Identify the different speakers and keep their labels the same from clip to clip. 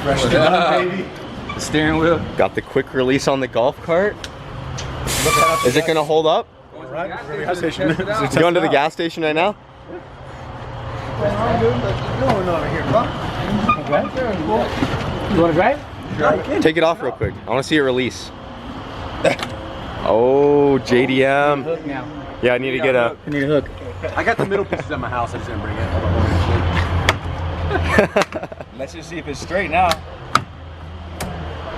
Speaker 1: Fresh baby.
Speaker 2: The steering wheel.
Speaker 3: Got the quick release on the golf cart. Is it gonna hold up?
Speaker 1: Alright, we're at the gas station.
Speaker 3: You going to the gas station right now?
Speaker 1: What's going on here, bro?
Speaker 4: You want to drive?
Speaker 3: Take it off real quick. I want to see it release. Oh, JDM.
Speaker 4: Hook now.
Speaker 3: Yeah, I need to get a.
Speaker 4: I need a hook.
Speaker 1: I got the middle pieces at my house. I just didn't bring it.
Speaker 2: Let's just see if it's straight now.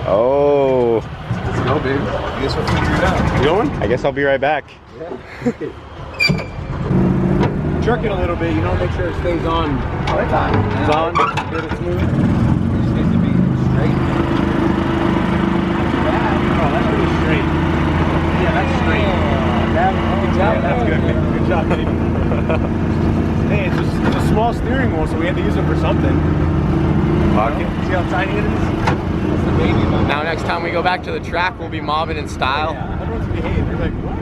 Speaker 3: Oh.
Speaker 1: Let's go, baby. I guess we'll figure it out. You going?
Speaker 3: I guess I'll be right back.
Speaker 1: Jerk it a little bit, you know, make sure it stays on. It's on. Get it smooth.
Speaker 2: It just needs to be straight.
Speaker 1: Oh, that's pretty straight. Yeah, that's straight. Good job. That's good. Good job, baby. Hey, it's a small steering wheel, so we had to use it for something.
Speaker 3: Pocket.
Speaker 1: See how tiny it is?
Speaker 2: That's the baby one.
Speaker 3: Now, next time we go back to the track, we'll be mobbing in style.
Speaker 1: Yeah, everyone's behave. They're like, what?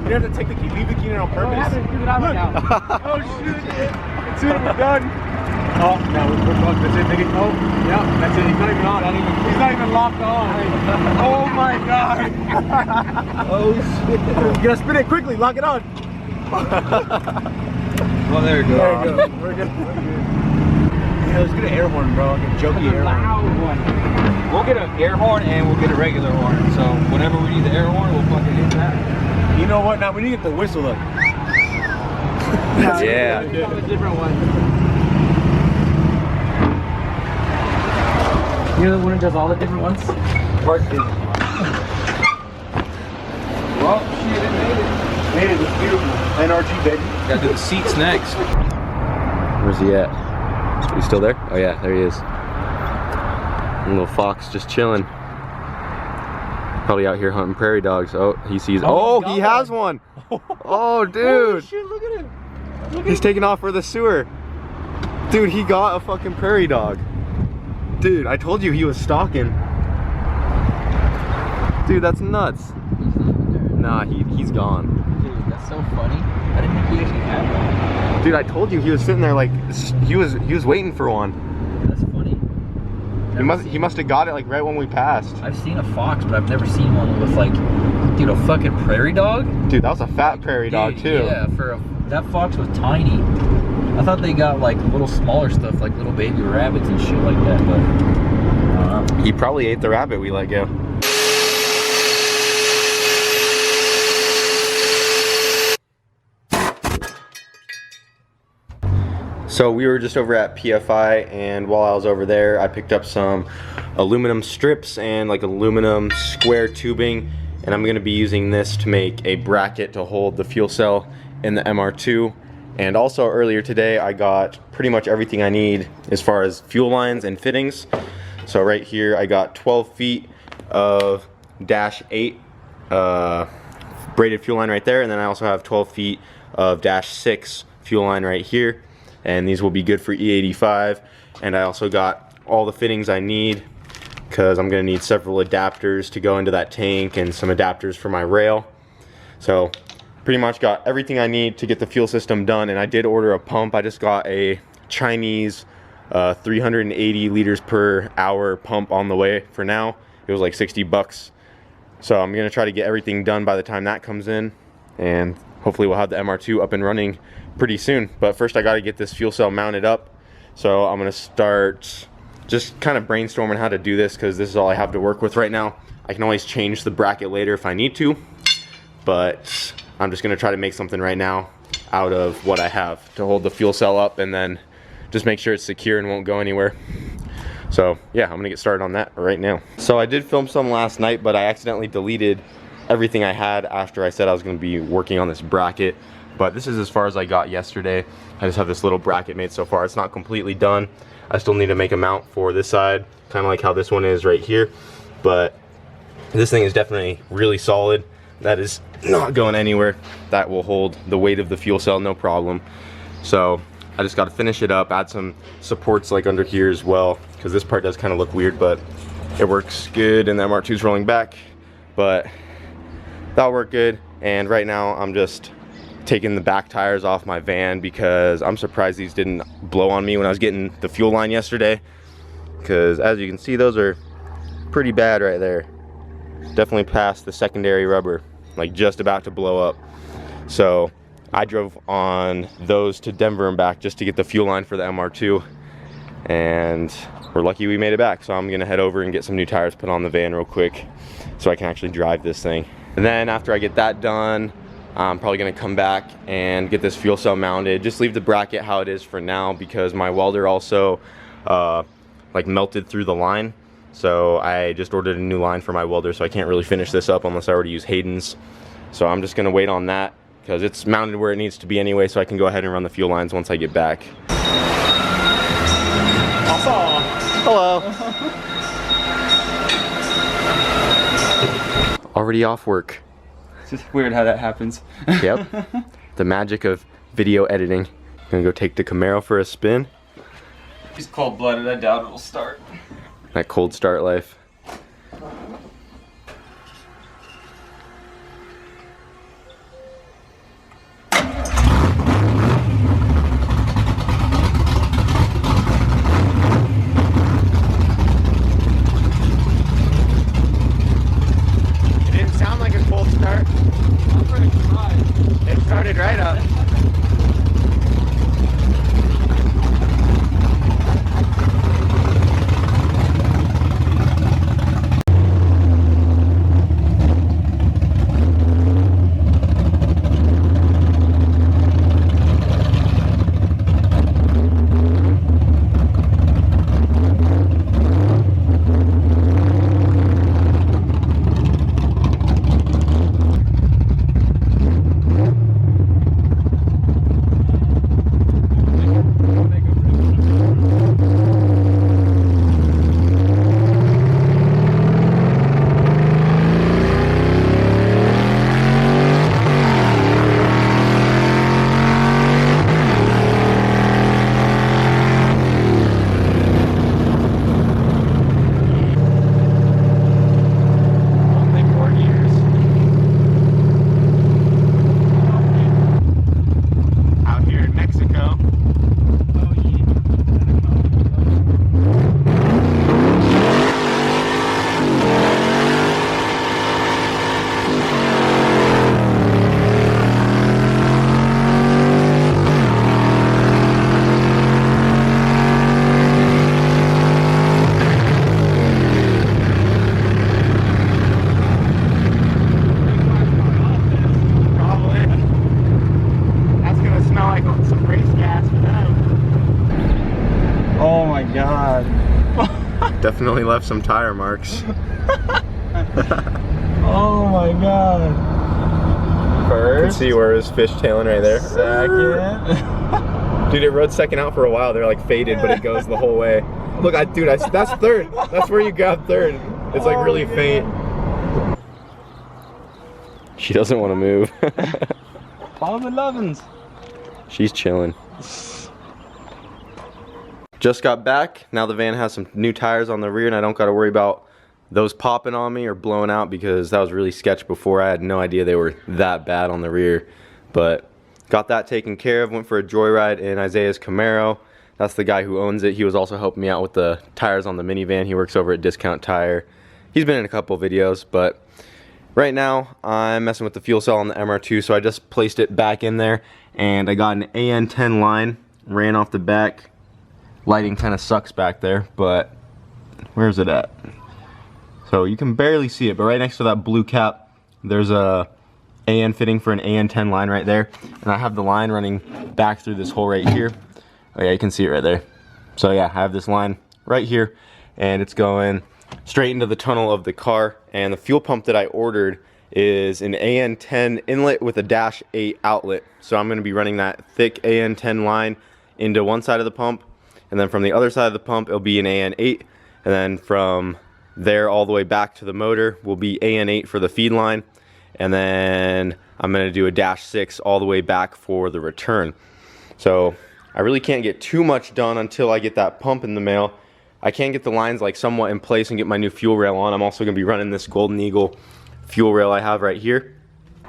Speaker 1: You have to take the key, leave the key in on purpose.
Speaker 4: Look.
Speaker 1: Oh shit! As soon as we're done. Oh, no, we're fucked. That's it, baby. Oh, yeah, that's it. He's not even on. He's not even locked on. Oh my god! Oh shit! You gotta spin it quickly. Lock it on.
Speaker 2: Well, there you go.
Speaker 1: There you go. We're good. Yeah, let's get an air horn, bro. Get a jokey air horn.
Speaker 4: Loud one.
Speaker 2: We'll get an air horn and we'll get a regular horn. So whenever we need the air horn, we'll fucking hit that.
Speaker 1: You know what? Now we need to get the whistle up.
Speaker 3: Yeah.
Speaker 4: A different one. You're the one who does all the different ones?
Speaker 2: Well, shit, it made it.
Speaker 1: Made it. It's beautiful. NRG, baby.
Speaker 2: Gotta do the seats next.
Speaker 3: Where's he at? Is he still there? Oh yeah, there he is. Little fox just chilling. Probably out here hunting prairie dogs. Oh, he sees. Oh, he has one. Oh, dude.
Speaker 1: Shit, look at him.
Speaker 3: He's taking off for the sewer. Dude, he got a fucking prairie dog. Dude, I told you he was stalking. Dude, that's nuts. Nah, he's gone.
Speaker 4: Dude, that's so funny. I didn't think he actually had one.
Speaker 3: Dude, I told you he was sitting there like he was waiting for one.
Speaker 4: That's funny.
Speaker 3: He must have got it like right when we passed.
Speaker 4: I've seen a fox, but I've never seen one with like, dude, a fucking prairie dog.
Speaker 3: Dude, that was a fat prairie dog too.
Speaker 4: Yeah, that fox was tiny. I thought they got like little smaller stuff, like little baby rabbits and shit like that, but I don't know.
Speaker 3: He probably ate the rabbit we let go. So we were just over at PFI, and while I was over there, I picked up some aluminum strips and like aluminum square tubing, and I'm gonna be using this to make a bracket to hold the fuel cell in the MR2. And also earlier today, I got pretty much everything I need as far as fuel lines and fittings. So right here, I got 12 feet of -8 braided fuel line right there, and then I also have 12 feet of -6 fuel line right here. And these will be good for E85. And I also got all the fittings I need, because I'm gonna need several adapters to go into that tank and some adapters for my rail. So pretty much got everything I need to get the fuel system done. And I did order a pump. I just got a Chinese 380 liters per hour pump on the way for now. It was like 60 bucks. So I'm gonna try to get everything done by the time that comes in, and hopefully we'll have the MR2 up and running pretty soon. But first I got to get this fuel cell mounted up. So I'm going to start just kind of brainstorming how to do this, because this is all I have to work with right now. I can always change the bracket later if I need to, but I'm just going to try to make something right now out of what I have to hold the fuel cell up, and then just make sure it's secure and won't go anywhere. So yeah, I'm going to get started on that right now. So I did film some last night, but I accidentally deleted everything I had after I said I was going to be working on this bracket. But this is as far as I got yesterday. I just have this little bracket made so far. It's not completely done. I still need to make a mount for this side, kind of like how this one is right here. But this thing is definitely really solid. That is not going anywhere. That will hold the weight of the fuel cell, no problem. So I just got to finish it up, add some supports like under here as well, because this part does kind of look weird, but it works good, and the MR2's rolling back. But that'll work good. And right now I'm just taking the back tires off my van, because I'm surprised these didn't blow on me when I was getting the fuel line yesterday, because as you can see, those are pretty bad right there. Definitely past the secondary rubber, like just about to blow up. So I drove on those to Denver and back just to get the fuel line for the MR2, and we're lucky we made it back. So I'm gonna head over and get some new tires put on the van real quick so I can actually drive this thing. And then after I get that done, I'm probably gonna come back and get this fuel cell mounted. Just leave the bracket how it is for now because my welder also like melted through the line. So I just ordered a new line for my welder, so I can't really finish this up unless I already use Hayden's. So I'm just gonna wait on that because it's mounted where it needs to be anyway, so I can go ahead and run the fuel lines once I get back. Hello. Already off work.
Speaker 2: It's just weird how that happens.
Speaker 3: Yep. The magic of video editing. Gonna go take the Camaro for a spin.
Speaker 2: He's cold-blooded, I doubt it'll start.
Speaker 3: That cold start life. Started right up. Definitely left some tire marks.
Speaker 2: Oh my god. First.
Speaker 3: You can see where it was fishtailing right there.
Speaker 2: Second.
Speaker 3: Dude, it rode second out for a while. They're like faded, but it goes the whole way. Look, that's third. That's where you grab third. It's like really faint. She doesn't want to move.
Speaker 2: Follow the Lovens.
Speaker 3: She's chilling. Just got back. Now the van has some new tires on the rear and I don't got to worry about those popping on me or blowing out because that was really sketch before. I had no idea they were that bad on the rear. But got that taken care of. Went for a joyride in Isaiah's Camaro. That's the guy who owns it. He was also helping me out with the tires on the minivan. He works over at Discount Tire. He's been in a couple videos, but right now I'm messing with the fuel cell on the MR2, so I just placed it back in there and I got an AN10 line, ran off the back. Lighting kind of sucks back there, but where's it at? So you can barely see it, but right next to that blue cap, there's a AN fitting for an AN10 line right there. And I have the line running back through this hole right here. Oh yeah, you can see it right there. So yeah, I have this line right here, and it's going straight into the tunnel of the car. And the fuel pump that I ordered is an AN10 inlet with a -8 outlet. So I'm gonna be running that thick AN10 line into one side of the pump, and then from the other side of the pump it'll be an AN8, and then from there all the way back to the motor will be AN8 for the feed line, and then I'm going to do a -6 all the way back for the return. So I really can't get too much done until I get that pump in the mail. I can get the lines like somewhat in place and get my new fuel rail on. I'm also going to be running this Golden Eagle fuel rail I have right here.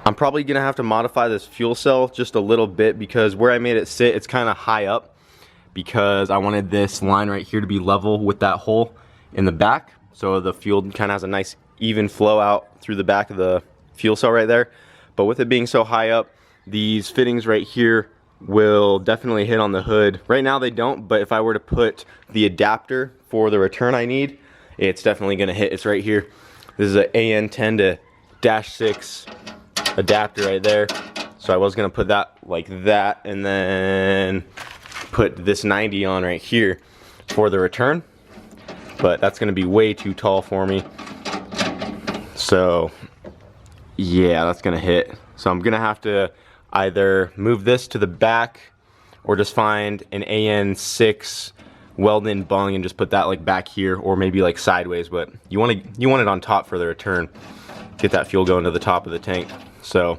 Speaker 3: I'm probably going to have to modify this fuel cell just a little bit because where I made it sit, it's kind of high up. because I wanted this line right here to be level with that hole in the back, so the fuel kind of has a nice even flow out through the back of the fuel cell right there. But with it being so high up, these fittings right here will definitely hit on the hood. Right now they don't, but if I were to put the adapter for the return I need, it's definitely gonna hit. It's right here. This is an AN10 to -6 adapter right there. So I was gonna put that like that and then put this 90 on right here for the return, but that's gonna be way too tall for me. So yeah, that's gonna hit. So I'm gonna have to either move this to the back or just find an AN6 weld-in bung and just put that like back here, or maybe like sideways, but you want it on top for the return. Get that fuel going to the top of the tank. So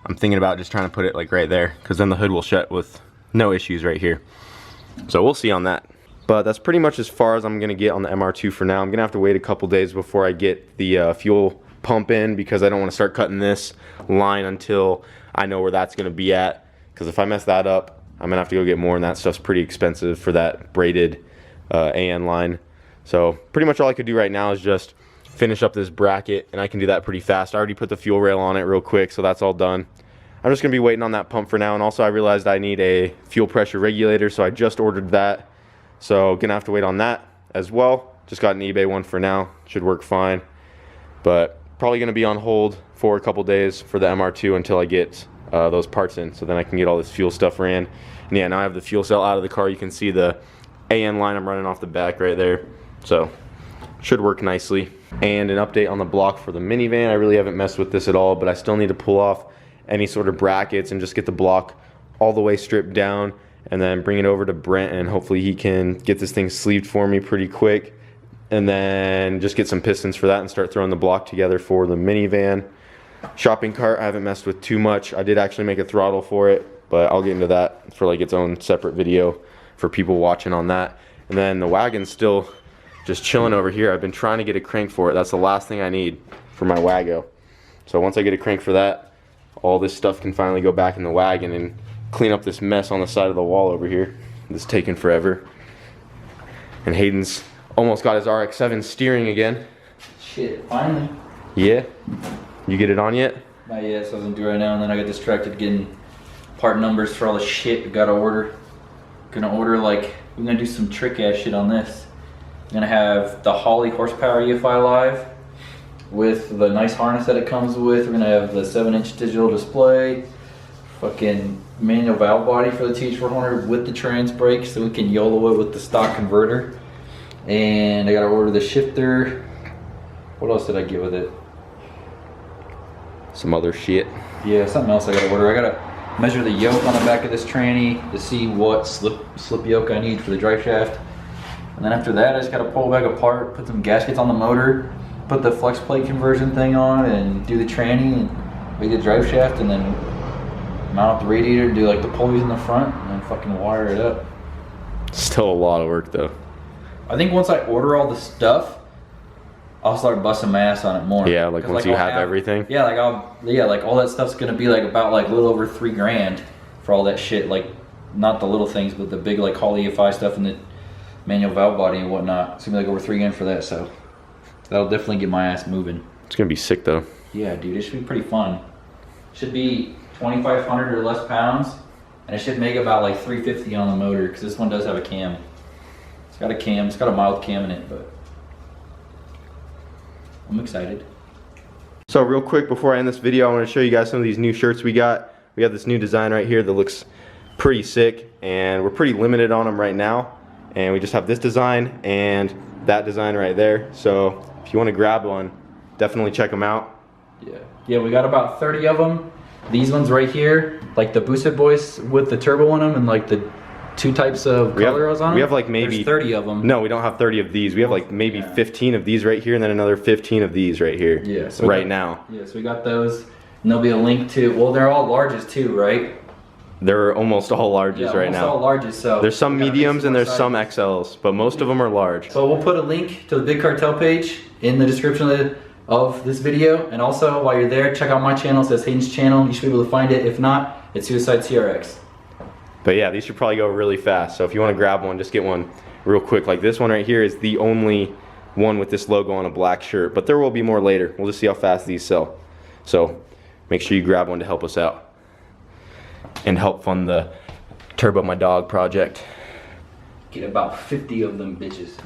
Speaker 3: I'm thinking about just trying to put it like right there, because then the hood will shut with no issues right here. So we'll see on that. But that's pretty much as far as I'm gonna get on the MR2 for now. I'm gonna have to wait a couple days before I get the fuel pump in, because I don't want to start cutting this line until I know where that's gonna be at. Because if I mess that up, I'm gonna have to go get more, and that stuff's pretty expensive for that braided AN line. So pretty much all I could do right now is just finish up this bracket, and I can do that pretty fast. I already put the fuel rail on it real quick, so that's all done. I'm just gonna be waiting on that pump for now, and also I realized I need a fuel pressure regulator, so I just ordered that. So gonna have to wait on that as well. Just got an eBay one for now, should work fine. But probably gonna be on hold for a couple days for the MR2 until I get those parts in, so then I can get all this fuel stuff ran. And yeah, now I have the fuel cell out of the car. You can see the AN line I'm running off the back right there. So should work nicely. And an update on the block for the minivan. I really haven't messed with this at all, but I still need to pull off any sort of brackets and just get the block all the way stripped down, and then bring it over to Brent, and hopefully he can get this thing sleeved for me pretty quick, and then just get some pistons for that and start throwing the block together for the minivan. Shopping cart I haven't messed with too much. I did actually make a throttle for it, but I'll get into that for like its own separate video for people watching on that. And then the wagon's still just chilling over here. I've been trying to get a crank for it. That's the last thing I need for my Wago. So once I get a crank for that, all this stuff can finally go back in the wagon and clean up this mess on the side of the wall over here. This is taking forever. And Hayden's almost got his RX-7 steering again.
Speaker 4: Shit, finally.
Speaker 3: Yeah? You get it on yet?
Speaker 4: Not yet, so I was gonna do it right now, and then I got distracted getting part numbers for all the shit we gotta order. Gonna order like, we're gonna do some trick ass shit on this. I'm gonna have the Holley horsepower EFI Live with the nice harness that it comes with. We're gonna have the 7-inch digital display, fucking manual valve body for the TH400 with the trans brake, so we can YOLO it with the stock converter. And I gotta order the shifter. What else did I get with it?
Speaker 3: Some other shit.
Speaker 4: Yeah, something else I gotta order. I gotta measure the yoke on the back of this tranny to see what slip yoke I need for the drive shaft. And then after that, I just gotta pull it back apart, put some gaskets on the motor, put the flex plate conversion thing on, and do the tranny and make the drive shaft, and then mount up the radiator, do like the pulleys in the front, and then fucking wire it up.
Speaker 3: Still a lot of work though.
Speaker 4: I think once I order all the stuff, I'll start busting my ass on it more.
Speaker 3: Yeah, like once you have everything.
Speaker 4: Yeah, like all that stuff's gonna be like about like a little over $3 grand for all that shit. Like not the little things, but the big like Holley EFI stuff and the manual valve body and whatnot. It's gonna be like over $3 grand for that, so that'll definitely get my ass moving.
Speaker 3: It's gonna be sick though.
Speaker 4: Yeah, dude, it should be pretty fun. Should be 2,500 or less pounds, and it should make about like 350 on the motor, because this one does have a cam. It's got a cam, it's got a mild cam in it, but I'm excited.
Speaker 3: So real quick before I end this video, I want to show you guys some of these new shirts we got. We have this new design right here that looks pretty sick, and we're pretty limited on them right now. And we just have this design and that design right there. So if you want to grab one, definitely check them out.
Speaker 4: Yeah, we got about 30 of them. These ones right here, like the Boostedboiz with the turbo on them, and like the 2 types of colors on them.
Speaker 3: We have like maybe
Speaker 4: there's 30 of them.
Speaker 3: No, we don't have 30 of these. We have like maybe 15 of these right here, and then another 15 of these right here.
Speaker 4: Yeah, so
Speaker 3: right now.
Speaker 4: Yeah, so we got those, and there'll be a link to. Well, they're all larges too, right?
Speaker 3: They're almost all larges right now.
Speaker 4: Almost all larges. So
Speaker 3: there's some mediums and there's some XLs, but most of them are large.
Speaker 4: So we'll put a link to the Big Cartel page in the description of this video, and also while you're there, check out my channel. It says Hayden's channel. You should be able to find it. If not, it's Suicide CRX.
Speaker 3: But yeah, these should probably go really fast. So if you want to grab one, just get one real quick. Like this one right here is the only one with this logo on a black shirt. But there will be more later. We'll just see how fast these sell. So make sure you grab one to help us out. And help fund the Turbo My Dog project.
Speaker 4: Get about 50 of them bitches.